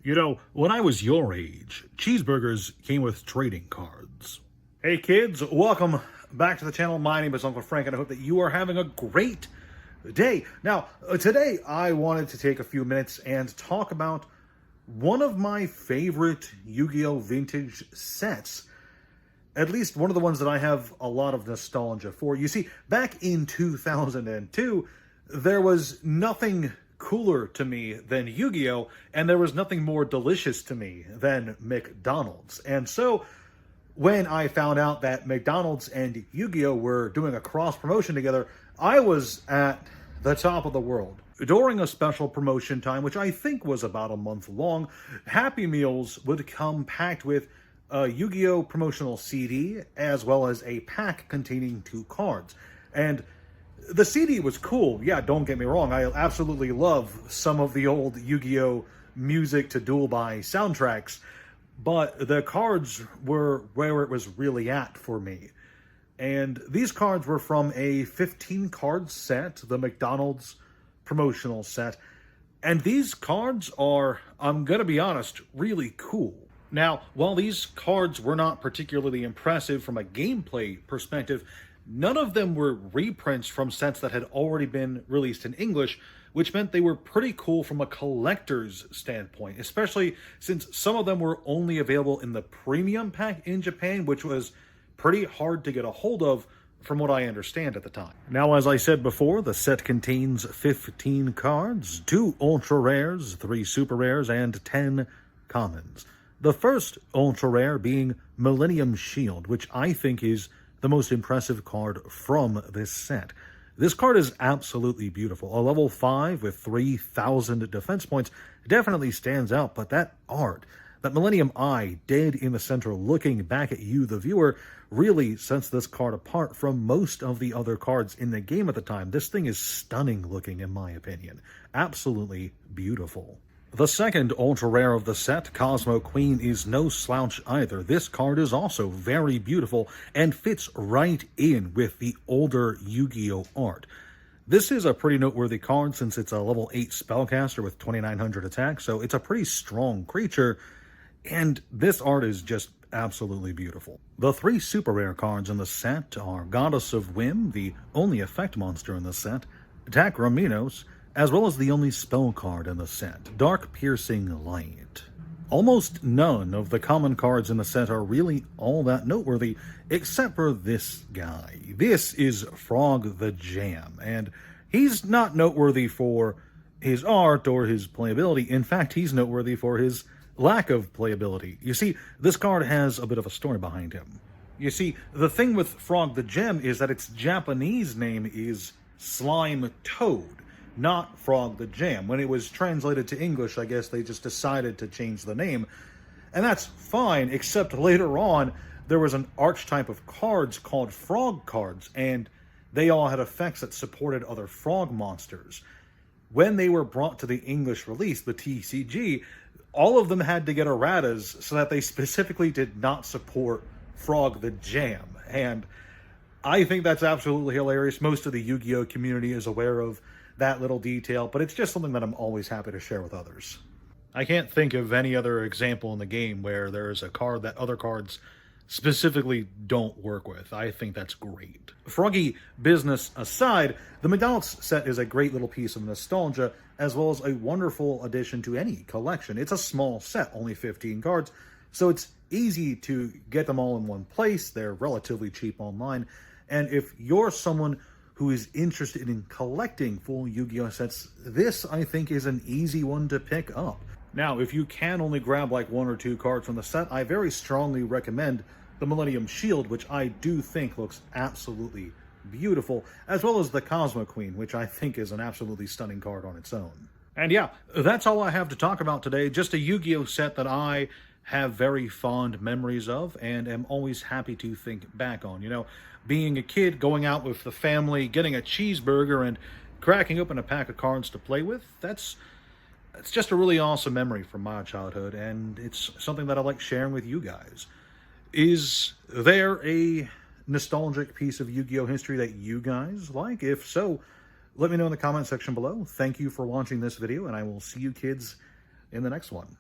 You know, when I was your age, cheeseburgers came with trading cards. Hey kids, welcome back to the channel. My name is Uncle Frank, and I hope that you are having a great day. Now, today I wanted to take a few minutes and talk about one of my favorite Yu-Gi-Oh! Vintage sets. At least one of the ones that I have a lot of nostalgia for. You see, back in 2002, there was nothing cooler to me than Yu-Gi-Oh! And there was nothing more delicious to me than McDonald's. And so, when I found out that McDonald's and Yu-Gi-Oh! Were doing a cross-promotion together, I was at the top of the world. During a special promotion time, which I think was about a month long, Happy Meals would come packed with a Yu-Gi-Oh! Promotional CD, as well as a pack containing 2 cards. And the CD was cool, yeah, don't get me wrong, I absolutely love some of the old Yu-Gi-Oh! Music to Duel by soundtracks, but the cards were where it was really at for me. And these cards were from a 15-card set, the McDonald's promotional set, and these cards are, I'm gonna be honest, really cool. Now, while these cards were not particularly impressive from a gameplay perspective, none of them were reprints from sets that had already been released in English, which meant they were pretty cool from a collector's standpoint, especially since some of them were only available in the premium pack in Japan, which was pretty hard to get a hold of from what I understand at the time. Now, as I said before, the set contains 15 cards, 2 ultra rares, 3 super rares, and 10 commons. The first ultra rare being Millennium Shield, which I think is the most impressive card from this set. This card is absolutely beautiful. A level 5 with 3,000 defense points definitely stands out, but that art, that Millennium Eye dead in the center looking back at you, the viewer, really sets this card apart from most of the other cards in the game at the time. This thing is stunning looking, in my opinion. Absolutely beautiful. The second ultra rare of the set, Cosmo Queen, is no slouch either. This card is also very beautiful and fits right in with the older Yu-Gi-Oh! Art. This is a pretty noteworthy card since it's a level 8 spellcaster with 2,900 attack, so it's a pretty strong creature, and this art is just absolutely beautiful. The 3 super rare cards in the set are Goddess of Whim, the only effect monster in the set, Takraminos, as well as the only spell card in the set, Dark Piercing Light. Almost none of the common cards in the set are really all that noteworthy, except for this guy. This is Frog the Jam, and he's not noteworthy for his art or his playability. In fact, he's noteworthy for his lack of playability. You see, this card has a bit of a story behind him. You see, the thing with Frog the Gem is that its Japanese name is Slime Toad, not Frog the Jam. When it was translated to English, I guess they just decided to change the name. And that's fine, except later on, there was an archetype of cards called Frog cards, and they all had effects that supported other frog monsters. When they were brought to the English release, the TCG, all of them had to get erratas so that they specifically did not support Frog the Jam. And I think that's absolutely hilarious. Most of the Yu-Gi-Oh! Community is aware of that little detail, but it's just something that I'm always happy to share with others. I can't think of any other example in the game where there is a card that other cards specifically don't work with. I think that's great. Froggy business aside, the McDonald's set is a great little piece of nostalgia, as well as a wonderful addition to any collection. It's a small set, only 15 cards, so it's easy to get them all in one place. They're relatively cheap online, and if you're someone who is interested in collecting full Yu-Gi-Oh! Sets, this, I think, is an easy one to pick up. Now, if you can only grab like 1 or 2 cards from the set, I very strongly recommend the Millennium Shield, which I do think looks absolutely beautiful, as well as the Cosmo Queen, which I think is an absolutely stunning card on its own. And yeah, that's all I have to talk about today. Just a Yu-Gi-Oh! Set that I have very fond memories of and am always happy to think back on. You know, being a kid, going out with the family, getting a cheeseburger, and cracking open a pack of cards to play with, it's just a really awesome memory from my childhood, and it's something that I like sharing with you guys. Is there a nostalgic piece of Yu-Gi-Oh! History that you guys like? If so, let me know in the comment section below. Thank you for watching this video, and I will see you kids in the next one.